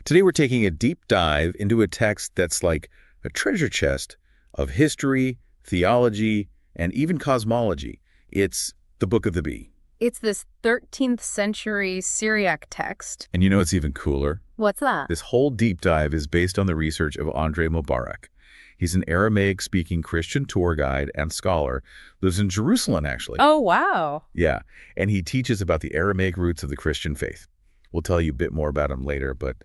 Today we're taking a deep dive into a text that's like a treasure chest of history, theology, and even cosmology. It's the Book of the Bee. It's this 13th century Syriac text. And you know what's even cooler? What's that? This whole deep dive is based on the research of Andrei Mubarak. He's an Aramaic-speaking Christian tour guide and scholar, lives in Jerusalem, actually. Oh, wow. Yeah, and he teaches about the Aramaic roots of the Christian faith. We'll tell you a bit more about him later, but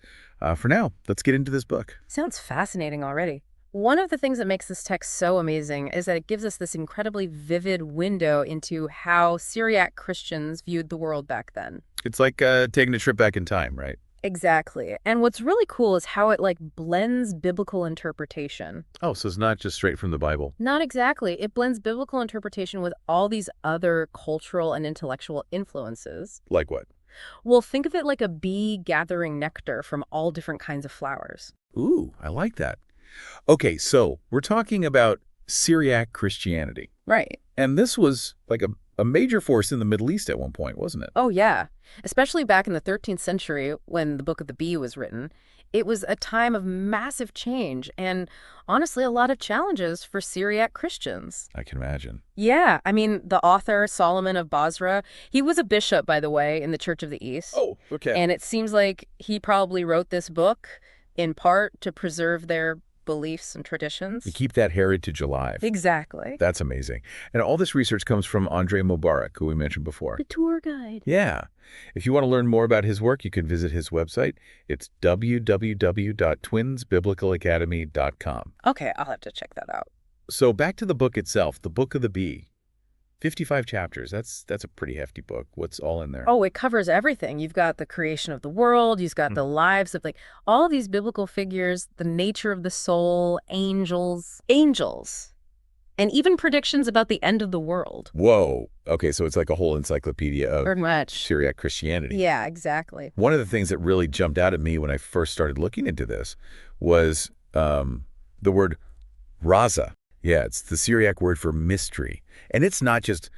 for now, let's get into this book. Sounds fascinating already. One of the things that makes this text so amazing is that it gives us this incredibly vivid window into how Syriac Christians viewed the world back then. It's like taking a trip back in time, right? Exactly. And what's really cool is how it blends biblical interpretation. Oh, so it's not just straight from the Bible. Not exactly. It blends biblical interpretation with all these other cultural and intellectual influences. Like what? Well, think of it like a bee gathering nectar from all different kinds of flowers. Ooh, I like that. Okay, so we're talking about Syriac Christianity. Right. And this was like a major force in the Middle East at one point, wasn't it? Oh, yeah. Especially back in the 13th century when the Book of the Bee was written. It was a time of massive change and, honestly, a lot of challenges for Syriac Christians. I can imagine. Yeah. I mean, the author, Solomon of Basra, he was a bishop, by the way, in the Church of the East. Oh, okay. And it seems like he probably wrote this book in part to preserve their beliefs and traditions. To keep that heritage alive. Exactly. That's amazing. And all this research comes from Andrei Mubarak, who we mentioned before. The tour guide. Yeah. If you want to learn more about his work, you can visit his website. It's www.twinsbiblicalacademy.com. Okay, I'll have to check that out. So back to the book itself, the Book of the Bee. 55 chapters. That's a pretty hefty book. What's all in there? Oh, it covers everything. You've got the creation of the world. You've got the lives of all these biblical figures, the nature of the soul, angels, and even predictions about the end of the world. Whoa. Okay, so it's like a whole encyclopedia of Pretty much. Syriac Christianity. Yeah, exactly. One of the things that really jumped out at me when I first started looking into this was the word raza. Yeah, it's the Syriac word for mystery. And it's not just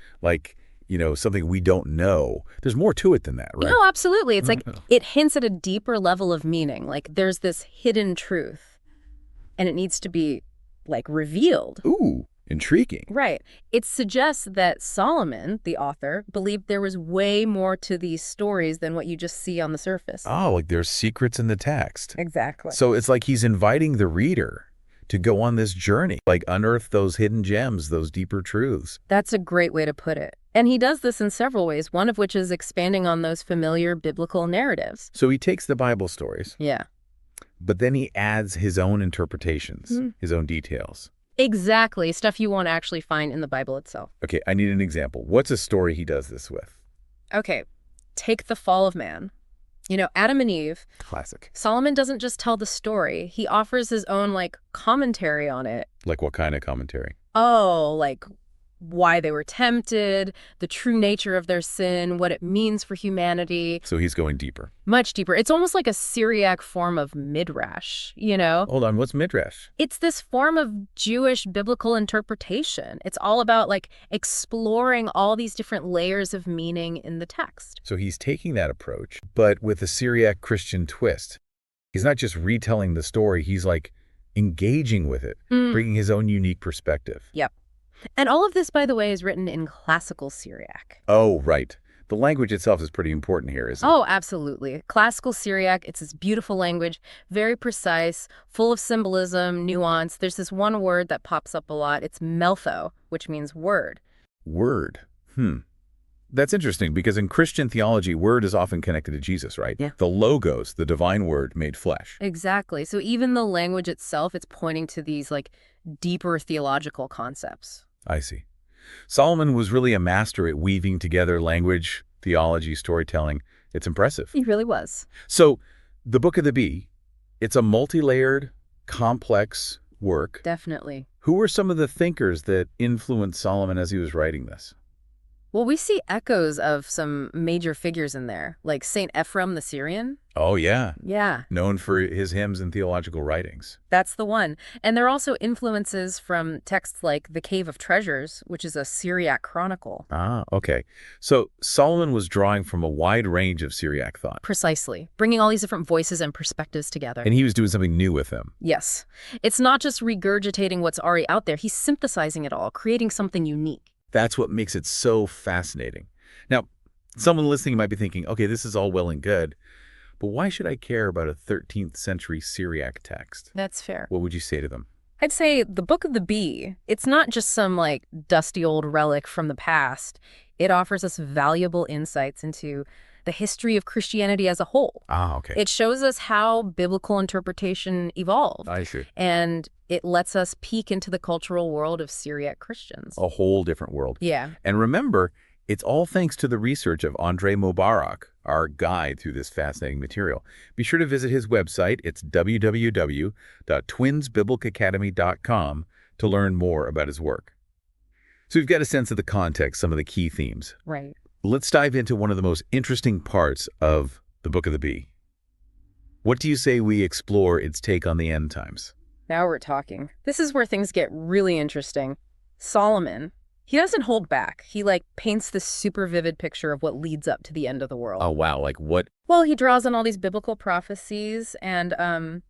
something we don't know. There's more to it than that, right? No, absolutely. It's it hints at a deeper level of meaning. There's this hidden truth, and it needs to be, revealed. Ooh, intriguing. Right. It suggests that Solomon, the author, believed there was way more to these stories than what you just see on the surface. Oh, there's secrets in the text. Exactly. So it's like he's inviting the reader to go on this journey, unearth those hidden gems, those deeper truths. That's a great way to put it. And he does this in several ways, one of which is expanding on those familiar biblical narratives. So he takes the Bible stories. Yeah. But then he adds his own interpretations, his own details. Exactly. Stuff you won't actually find in the Bible itself. Okay, I need an example. What's a story he does this with? Okay. Take the fall of man. Adam and Eve. Classic. Solomon doesn't just tell the story. He offers his own, commentary on it. Like what kind of commentary? Oh, why they were tempted, the true nature of their sin, what it means for humanity. So he's going deeper. Much deeper. It's almost like a Syriac form of midrash, Hold on, what's midrash? It's this form of Jewish biblical interpretation. It's all about, exploring all these different layers of meaning in the text. So he's taking that approach, but with a Syriac Christian twist. He's not just retelling the story, he's, engaging with it, bringing his own unique perspective. Yep. And all of this, by the way, is written in Classical Syriac. Oh, right. The language itself is pretty important here, isn't it? Oh, absolutely. Classical Syriac, it's this beautiful language, very precise, full of symbolism, nuance. There's this one word that pops up a lot. It's meltho, which means word. Word. That's interesting because in Christian theology, word is often connected to Jesus, right? Yeah. The logos, the divine word made flesh. Exactly. So even the language itself, it's pointing to these, deeper theological concepts. I see. Solomon was really a master at weaving together language, theology, storytelling. It's impressive. He really was. So the Book of the Bee, it's a multi-layered, complex work. Definitely. Who were some of the thinkers that influenced Solomon as he was writing this? Well, we see echoes of some major figures in there, like Saint Ephrem the Syrian. Oh, yeah. Yeah, Known for his hymns and theological writings. that's the one. And there are also influences from texts like The Cave of Treasures, which is a Syriac chronicle. Ah, okay. So Solomon was drawing from a wide range of Syriac thought, Precisely. Bringing all these different voices and perspectives together. and he was doing something new with them. Yes. It's not just regurgitating what's already out there. He's synthesizing it all, creating something unique. That's what makes it so fascinating. Now, someone listening might be thinking, okay, this is all well and good, but why should I care about a 13th century Syriac text? That's fair. What would you say to them? I'd say the Book of the Bee, it's not just some like dusty old relic from the past. It offers us valuable insights into the history of Christianity as a whole. Ah, okay. It shows us how biblical interpretation evolved. I see. And it lets us peek into the cultural world of Syriac Christians. A whole different world. Yeah. And remember, it's all thanks to the research of Andrei Mubarak, our guide through this fascinating material. Be sure to visit his website. It's www.twinsbiblicacademy.com to learn more about his work. So we've got a sense of the context, some of the key themes. Right. Let's dive into one of the most interesting parts of the Book of the Bee. What do you say we explore its take on the end times? Now we're talking. This is where things get really interesting. Solomon, he doesn't hold back. He paints this super vivid picture of what leads up to the end of the world. Oh, wow. Like what? Well, he draws on all these biblical prophecies and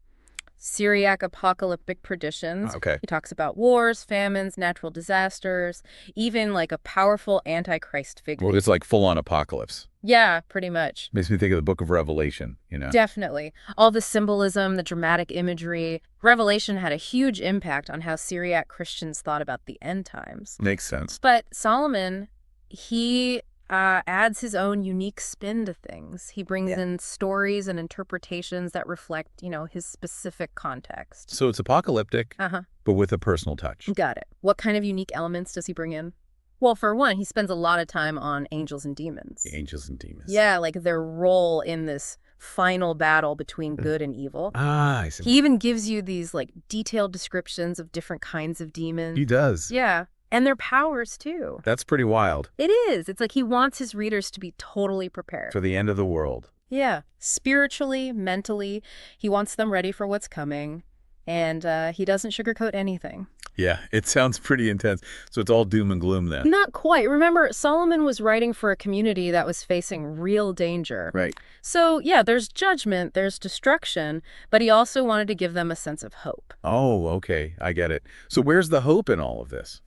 Syriac apocalyptic predictions. Okay. He talks about wars, famines, natural disasters, even like a powerful antichrist figure. Well, it's like full-on apocalypse. Yeah, pretty much. Makes me think of the Book of Revelation, you know? Definitely. All the symbolism, the dramatic imagery. Revelation had a huge impact on how Syriac Christians thought about the end times. Makes sense. But Solomon, he adds his own unique spin to things. He brings in stories and interpretations that reflect, his specific context. So it's apocalyptic, Uh-huh. but with a personal touch. Got it. What kind of unique elements does he bring in? Well, for one, he spends a lot of time on angels and demons. The angels and demons. Yeah, like their role in this final battle between good and evil. Ah, I see. He even gives you these detailed descriptions of different kinds of demons. He does. Yeah, and their powers too. That's pretty wild. It is. It's like he wants his readers to be totally prepared. For the end of the world. Yeah, spiritually, mentally, he wants them ready for what's coming, and he doesn't sugarcoat anything. Yeah, it sounds pretty intense. So it's all doom and gloom then. Not quite. Remember, Solomon was writing for a community that was facing real danger. Right. So, yeah, there's judgment, there's destruction, but he also wanted to give them a sense of hope. Oh, okay. I get it. So where's the hope in all of this?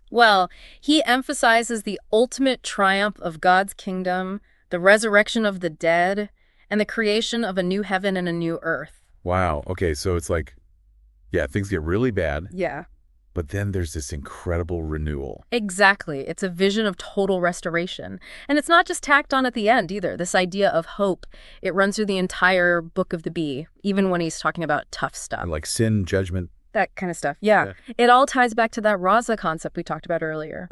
Well, he emphasizes the ultimate triumph of God's kingdom, the resurrection of the dead, and the creation of a new heaven and a new earth. Wow. Okay, so it's like, yeah, things get really bad, Yeah. but then there's this incredible renewal. Exactly. It's a vision of total restoration. And it's not just tacked on at the end either. This idea of hope, it runs through the entire Book of the Bee, even when he's talking about tough stuff. Like sin, judgment. That kind of stuff. Yeah. It all ties back to that Raza concept we talked about earlier.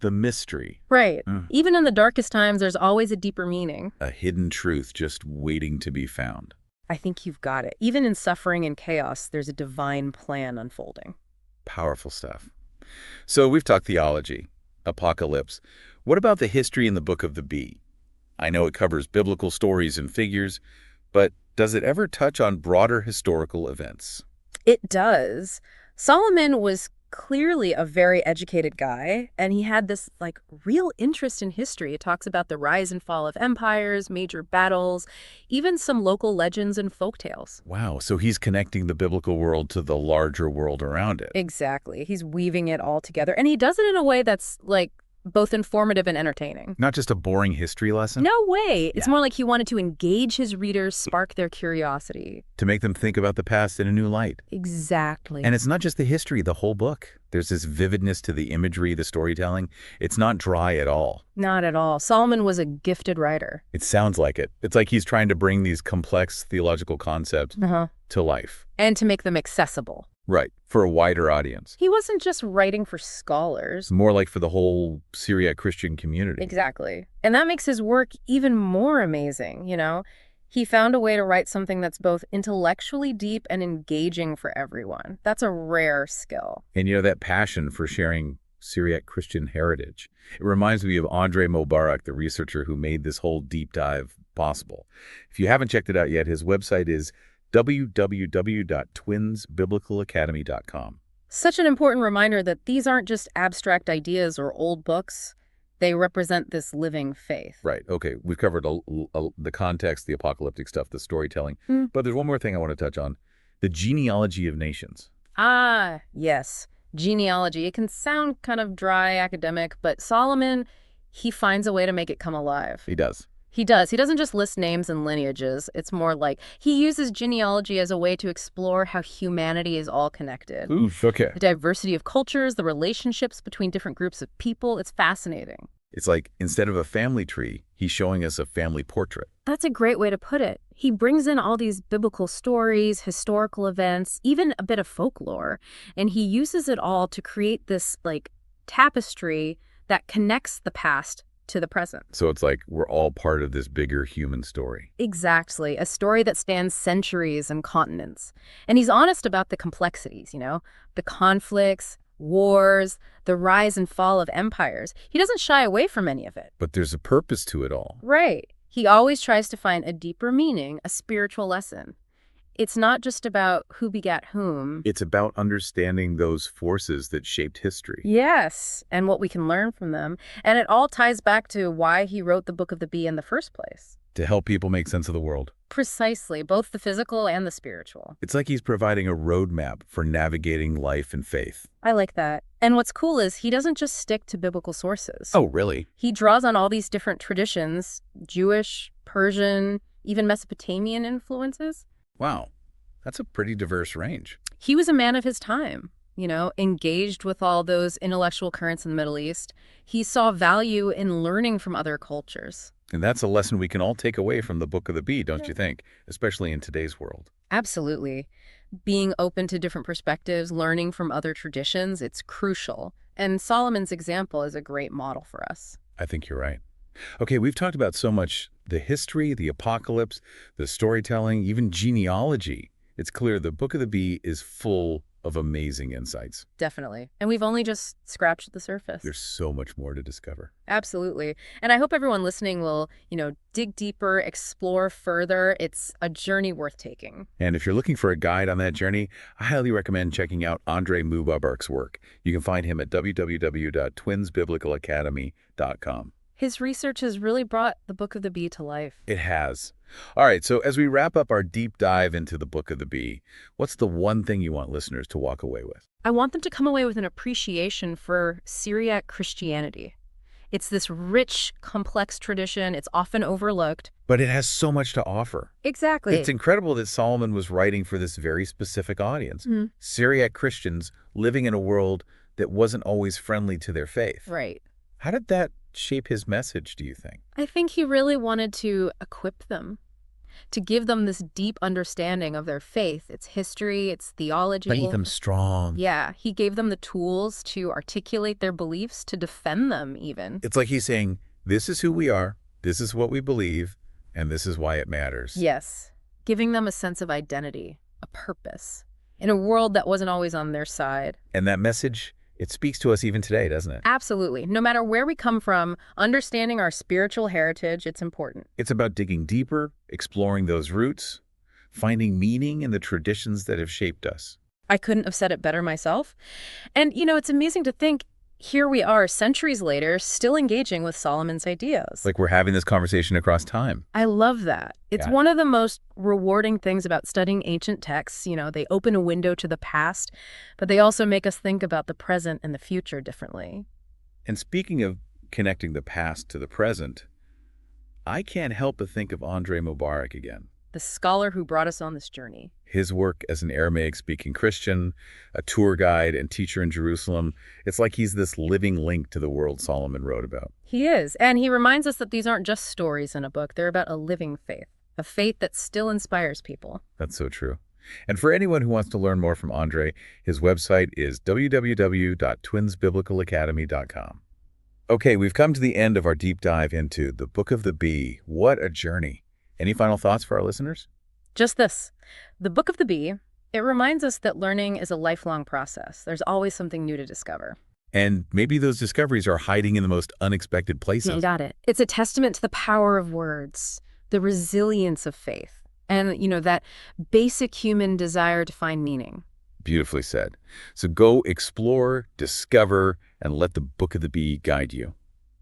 The mystery. Right. Even in the darkest times, there's always a deeper meaning. A hidden truth just waiting to be found. I think you've got it. Even in suffering and chaos, there's a divine plan unfolding. Powerful stuff. So we've talked theology, apocalypse. What about the history in the Book of the Bee? I know it covers biblical stories and figures, but does it ever touch on broader historical events? It does. Solomon was clearly a very educated guy, and he had this real interest in history. It talks about the rise and fall of empires, major battles, even some local legends and folktales. Wow, so he's connecting the biblical world to the larger world around it. Exactly. He's weaving it all together, and he does it in a way that's both informative and entertaining. Not just a boring history lesson? No way. It's more like he wanted to engage his readers, spark their curiosity. To make them think about the past in a new light. Exactly. And it's not just the history, the whole book. There's this vividness to the imagery, the storytelling. It's not dry at all. Not at all. Solomon was a gifted writer. It sounds like it. It's like he's trying to bring these complex theological concepts to life. And to make them accessible. Right, for a wider audience. He wasn't just writing for scholars. It's more like for the whole Syriac Christian community. Exactly. And that makes his work even more amazing, He found a way to write something that's both intellectually deep and engaging for everyone. That's a rare skill. And that passion for sharing Syriac Christian heritage. It reminds me of Andrei Mubarak, the researcher who made this whole deep dive possible. If you haven't checked it out yet, his website is www.twinsbiblicalacademy.com. Such an important reminder that these aren't just abstract ideas or old books. They represent this living faith. Right. Okay. We've covered the context, the apocalyptic stuff, the storytelling. But there's one more thing I want to touch on. The genealogy of nations. Ah, yes. Genealogy. It can sound kind of dry, academic, but Solomon, he finds a way to make it come alive. He does. He does. He doesn't just list names and lineages. It's more like he uses genealogy as a way to explore how humanity is all connected. Oof, okay. The diversity of cultures, the relationships between different groups of people. It's fascinating. It's like instead of a family tree, he's showing us a family portrait. That's a great way to put it. He brings in all these biblical stories, historical events, even a bit of folklore, and he uses it all to create this, like, tapestry that connects the past to the present. So it's like we're all part of this bigger human story. Exactly. A story that spans centuries and continents. And he's honest about the complexities, the conflicts, wars, the rise and fall of empires. He doesn't shy away from any of it. But there's a purpose to it all. Right. He always tries to find a deeper meaning, a spiritual lesson. It's not just about who begat whom. It's about understanding those forces that shaped history. Yes, and what we can learn from them. And it all ties back to why he wrote the Book of the Bee in the first place. To help people make sense of the world. Precisely, both the physical and the spiritual. It's like he's providing a roadmap for navigating life and faith. I like that. And what's cool is he doesn't just stick to biblical sources. Oh, really? He draws on all these different traditions, Jewish, Persian, even Mesopotamian influences. Wow. That's a pretty diverse range. He was a man of his time, engaged with all those intellectual currents in the Middle East. He saw value in learning from other cultures. And that's a lesson we can all take away from the Book of the Bee, don't you think? Especially in today's world. Absolutely. Being open to different perspectives, learning from other traditions, it's crucial. And Solomon's example is a great model for us. I think you're right. Okay, we've talked about so much the history, the apocalypse, the storytelling, even genealogy. It's clear the Book of the Bee is full of amazing insights. Definitely. And we've only just scratched the surface. There's so much more to discover. Absolutely. And I hope everyone listening will, dig deeper, explore further. It's a journey worth taking. And if you're looking for a guide on that journey, I highly recommend checking out Andrei Mubarak's work. You can find him at www.twinsbiblicalacademy.com. His research has really brought the Book of the Bee to life. It has. All right, so as we wrap up our deep dive into the Book of the Bee, what's the one thing you want listeners to walk away with? I want them to come away with an appreciation for Syriac Christianity. It's this rich, complex tradition. It's often overlooked. But it has so much to offer. Exactly. It's incredible that Solomon was writing for this very specific audience. Syriac Christians living in a world that wasn't always friendly to their faith. Right. How did that shape his message, do you think? I think he really wanted to equip them, to give them this deep understanding of their faith, its history, its theology. Make them strong. Yeah, he gave them the tools to articulate their beliefs, to defend them even. It's like he's saying, this is who we are, this is what we believe, and this is why it matters. Yes, giving them a sense of identity, a purpose, in a world that wasn't always on their side. And that message, it speaks to us even today, doesn't it? Absolutely. No matter where we come from, understanding our spiritual heritage, it's important. It's about digging deeper, exploring those roots, finding meaning in the traditions that have shaped us. I couldn't have said it better myself. And, it's amazing to think here we are centuries later, still engaging with Solomon's ideas. Like we're having this conversation across time. I love that. It's one of the most rewarding things about studying ancient texts. They open a window to the past, but they also make us think about the present and the future differently. And speaking of connecting the past to the present, I can't help but think of Andrei Mubarak again. The scholar who brought us on this journey. His work as an Aramaic-speaking Christian, a tour guide and teacher in Jerusalem, it's like he's this living link to the world Solomon wrote about. He is, and he reminds us that these aren't just stories in a book. They're about a living faith, a faith that still inspires people. That's so true. And for anyone who wants to learn more from Andrei, his website is www.twinsbiblicalacademy.com. Okay, we've come to the end of our deep dive into the Book of the Bee. What a journey. Any final thoughts for our listeners? Just this. The Book of the Bee, it reminds us that learning is a lifelong process. There's always something new to discover. And maybe those discoveries are hiding in the most unexpected You places. got it. It's a testament to the power of words, the resilience of faith, and, that basic human desire to find meaning. Beautifully said. So go explore, discover, and let the Book of the Bee guide you.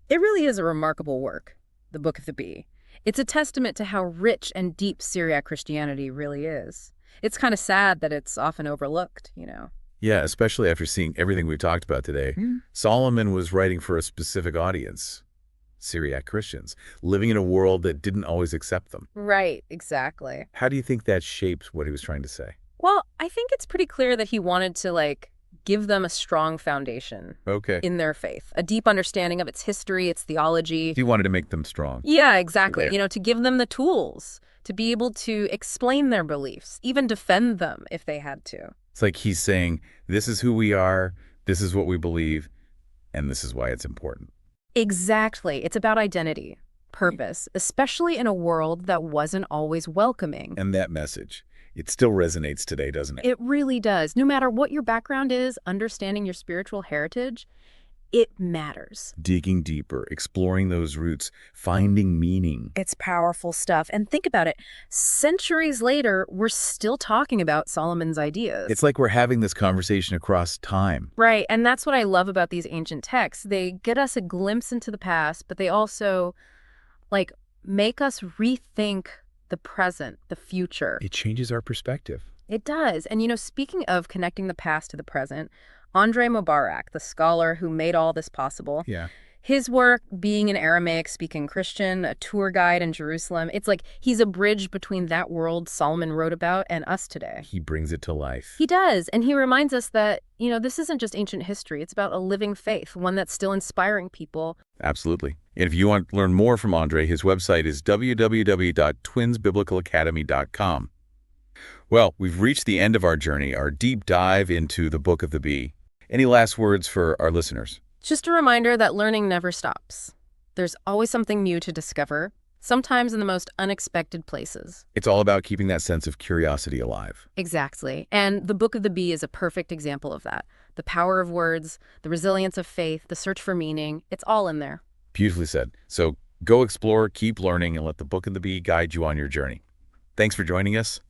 It really is a remarkable work, the Book of the Bee. It's a testament to how rich and deep Syriac Christianity really is. It's kind of sad that it's often overlooked. Yeah, especially after seeing everything we've talked about today. Solomon was writing for a specific audience, Syriac Christians, living in a world that didn't always accept them. Right, exactly. How do you think that shapes what he was trying to say? Well, I think it's pretty clear that he wanted to, give them a strong foundation Okay. in their faith, a deep understanding of its history, its theology. He wanted to make them strong. Yeah, exactly. Yeah. To give them the tools to be able to explain their beliefs, even defend them if they had to. It's like he's saying, this is who we are, this is what we believe, and this is why it's important. Exactly. It's about identity, purpose, especially in a world that wasn't always welcoming. And that message, it still resonates today, doesn't it? It really does. No matter what your background is, understanding your spiritual heritage, it matters. Digging deeper, exploring those roots, finding meaning. It's powerful stuff. And think about it. Centuries later, we're still talking about Solomon's ideas. It's like we're having this conversation across time. Right. And that's what I love about these ancient texts. They get us a glimpse into the past, but they also, make us rethink the present, the future. It changes our perspective. It does. And, speaking of connecting the past to the present, Andrei Mubarak, the scholar who made all this possible, Yeah. his work, being an Aramaic-speaking Christian, a tour guide in Jerusalem, it's like he's a bridge between that world Solomon wrote about and us today. He brings it to life. He does, and he reminds us that, this isn't just ancient history. It's about a living faith, one that's still inspiring people. Absolutely. And if you want to learn more from Andre, his website is www.twinsbiblicalacademy.com. Well, we've reached the end of our journey, our deep dive into the Book of the Bee. Any last words for our listeners? Just a reminder that learning never stops. There's always something new to discover, sometimes in the most unexpected places. It's all about keeping that sense of curiosity alive. Exactly. And the Book of the Bee is a perfect example of that. The power of words, the resilience of faith, the search for meaning, it's all in there. Beautifully said. So go explore, keep learning, and let the Book of the Bee guide you on your journey. Thanks for joining us.